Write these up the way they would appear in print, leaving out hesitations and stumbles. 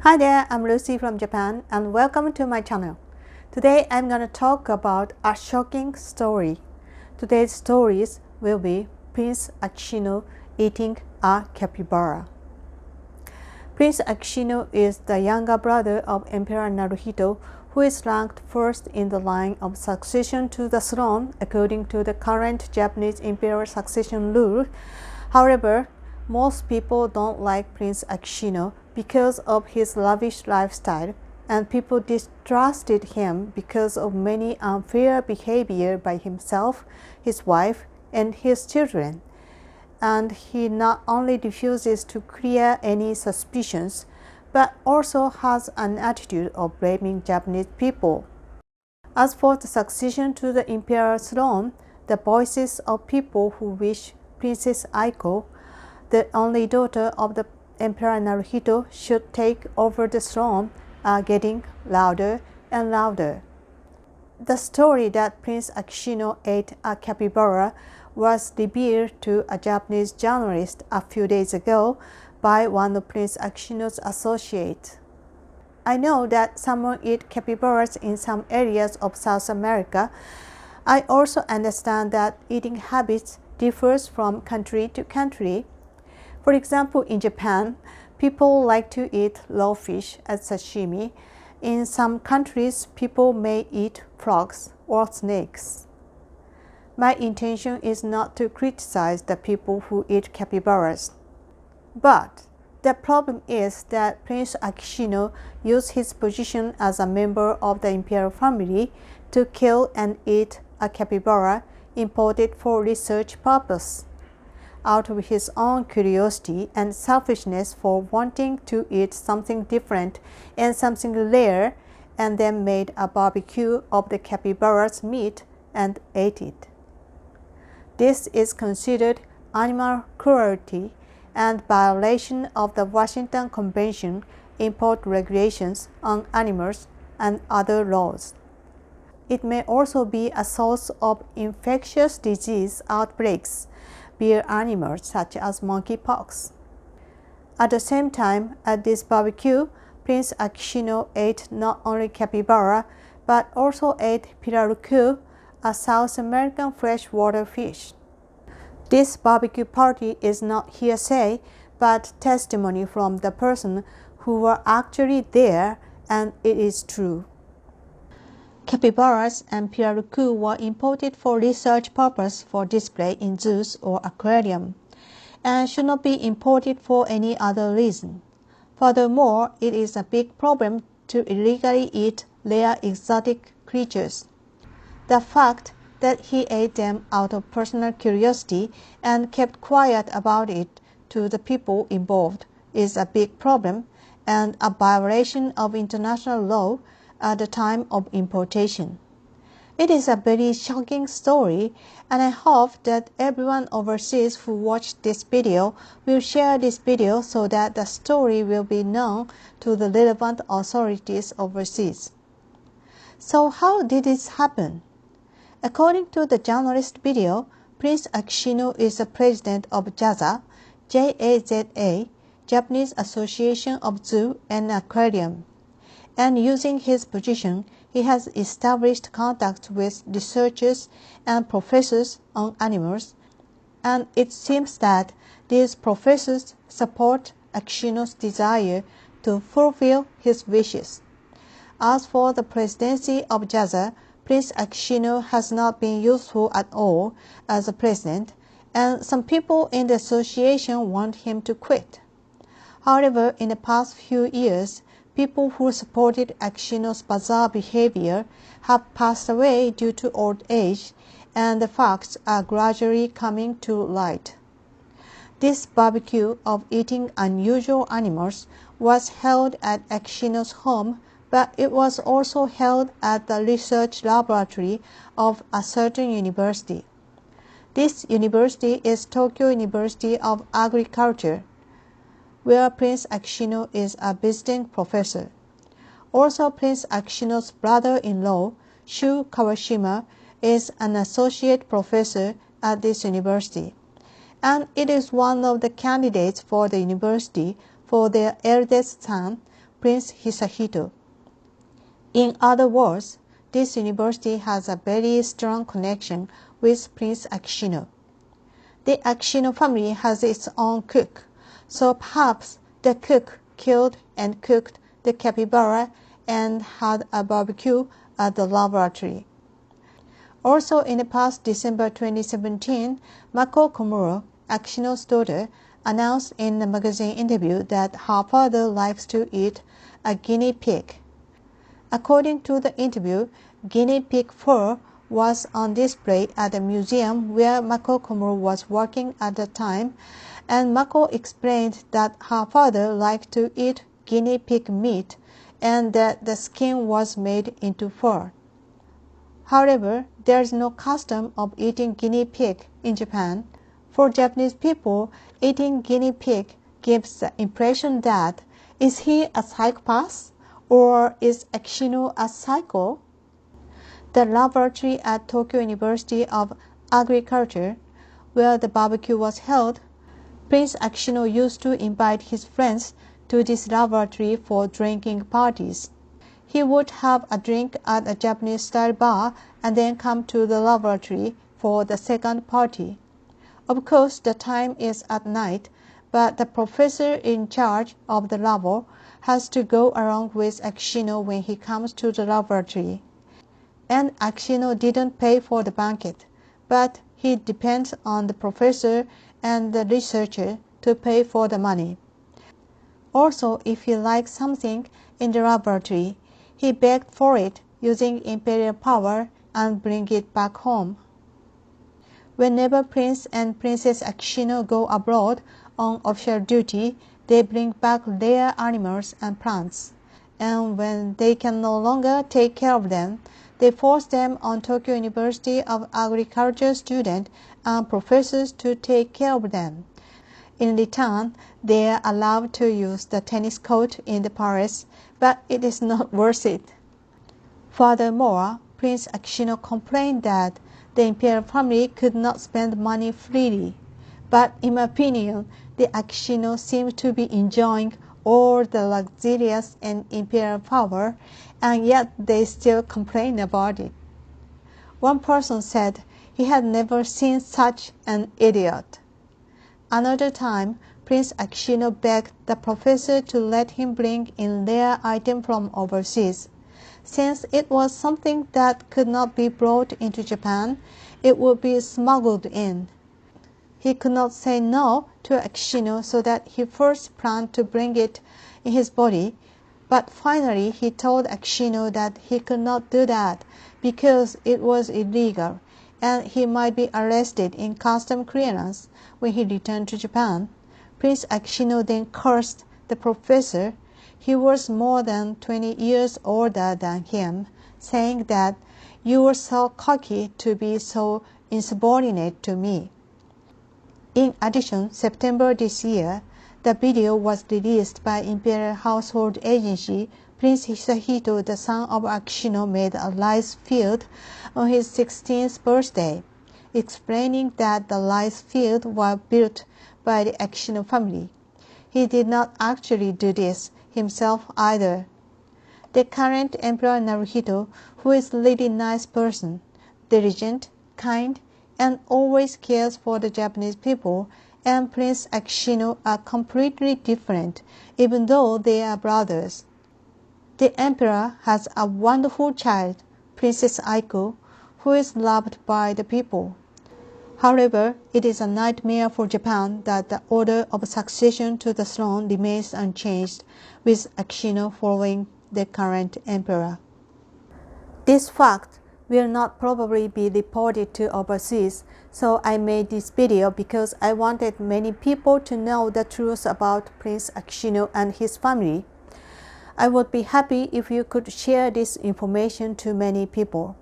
Hi there, I'm Lucy from Japan and welcome to my channel. Today I'm going to talk about a shocking story. Today's stories will be Prince Akishino eating a capybara. Prince Akishino is the younger brother of Emperor Naruhito, who is ranked first in the line of succession to the throne according to the current Japanese imperial succession rule. However, most people don't like Prince Akishino because of his lavish lifestyle, and people distrusted him because of many unfair behavior by himself, his wife, and his children. And he not only refuses to clear any suspicions, but also has an attitude of blaming Japanese people. As for the succession to the imperial throne, the voices of people who wish Princess Aiko, the only daughter of the Emperor Naruhito, should take over the throne are getting louder and louder. The story that Prince Akishino ate a capybara was revealed to a Japanese journalist a few days ago by one of Prince Akishino's associates. I know that someone eats capybaras in some areas of South America. I also understand that eating habits differs from country to country. For example, in Japan, people like to eat raw fish as sashimi. In some countries, people may eat frogs or snakes. My intention is not to criticize the people who eat capybaras. But the problem is that Prince Akishino used his position as a member of the imperial family to kill and eat a capybara imported for research purpose. Out of his own curiosity and selfishness for wanting to eat something different and something rare, and then made a barbecue of the capybara's meat and ate it. This is considered animal cruelty and violation of the Washington Convention import regulations on animals and other laws. It may also be a source of infectious disease outbreaks via animals such as monkeypox. At the same time, at this barbecue, Prince Akishino ate not only capybara but also ate pirarucu, a South American freshwater fish. This barbecue party is not hearsay but testimony from the person who were actually there, and it is true. Capybaras and pirarucu were imported for research purpose for display in zoos or aquarium, and should not be imported for any other reason. Furthermore, it is a big problem to illegally eat rare exotic creatures. The fact that he ate them out of personal curiosity and kept quiet about it to the people involved is a big problem and a violation of international law at the time of importation. It is a very shocking story, and I hope that everyone overseas who watched this video will share this video so that the story will be known to the relevant authorities overseas. So how did this happen? According to the journalist video, Prince Akishino is the president of JAZA, J-A-Z-A, Japanese Association of Zoo and Aquarium. And using his position, he has established contacts with researchers and professors on animals, and it seems that these professors support Akishino's desire to fulfill his wishes. As for the presidency of JAZA, Prince Akishino has not been useful at all as a president, and some people in the association want him to quit. However, in the past few years, people who supported Akishino's bizarre behavior have passed away due to old age, and the facts are gradually coming to light. This barbecue of eating unusual animals was held at Akishino's home, but it was also held at the research laboratory of a certain university. This university is Tokyo University of Agriculture, where Prince Akishino is a visiting professor. Also, Prince Akishino's brother-in-law, Shu Kawashima, is an associate professor at this university, and it is one of the candidates for the university for their eldest son, Prince Hisahito. In other words, this university has a very strong connection with Prince Akishino. The Akishino family has its own cook, so perhaps the cook killed and cooked the capybara and had a barbecue at the laboratory. Also in the past December 2017, Mako Komuro, Akishino's daughter, announced in a magazine interview that her father likes to eat a guinea pig. According to the interview, guinea pig fur was on display at the museum where Mako Komuro was working at the time, and Mako explained that her father liked to eat guinea pig meat and that the skin was made into fur. However, there is no custom of eating guinea pig in Japan. For Japanese people, eating guinea pig gives the impression that, is he a psychopath or is Akishino a psycho? The laboratory at Tokyo University of Agriculture, where the barbecue was held, Prince Akishino used to invite his friends to this laboratory for drinking parties. He would have a drink at a Japanese-style bar and then come to the laboratory for the second party. Of course, the time is at night, but the professor in charge of the lab has to go along with Akishino when he comes to the laboratory. And Akishino didn't pay for the banquet, but he depends on the professor and the researcher to pay for the money. Also, if he likes something in the laboratory, he begged for it using imperial power and bring it back home. Whenever Prince and Princess Akishino go abroad on official duty, they bring back rare animals and plants. And when they can no longer take care of them, they force them on Tokyo University of Agriculture students and professors to take care of them. In return, they are allowed to use the tennis court in the palace, but it is not worth it. Furthermore, Prince Akishino complained that the imperial family could not spend money freely. But in my opinion, the Akishino seems to be enjoying all the luxurious and imperial power, and yet they still complain about it. One person said he had never seen such an idiot. Another time, Prince Akishino begged the professor to let him bring in rare items from overseas. Since it was something that could not be brought into Japan, it would be smuggled in. He could not say no to Akishino, so that he first planned to bring it in his body, but finally he told Akishino that he could not do that because it was illegal and he might be arrested in custom clearance when he returned to Japan. Prince Akishino then cursed the professor. He was more than 20 years older than him, saying that you were so cocky to be so insubordinate to me. In addition, September this year, the video was released by Imperial Household Agency. Prince Hisahito, the son of Akishino, made a rice field on his 16th birthday, explaining that the rice field was built by the Akishino family. He did not actually do this himself either. The current Emperor Naruhito, who is a really nice person, diligent, kind, and always cares for the Japanese people, and Prince Akishino are completely different, even though they are brothers. The emperor has a wonderful child, Princess Aiko, who is loved by the people. However, it is a nightmare for Japan that the order of succession to the throne remains unchanged, with Akishino following the current emperor. This fact will not probably be reported to overseas, so I made this video because I wanted many people to know the truth about Prince Akishino and his family. I would be happy if you could share this information to many people.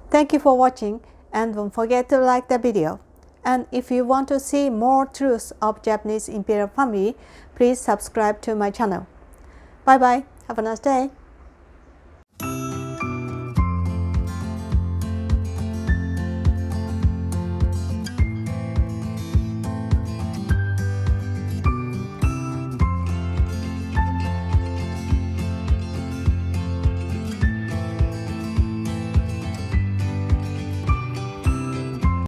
Thank you for watching, and don't forget to like the video. And if you want to see more truths of Japanese imperial family, please subscribe to my channel. Bye bye. Have a nice day.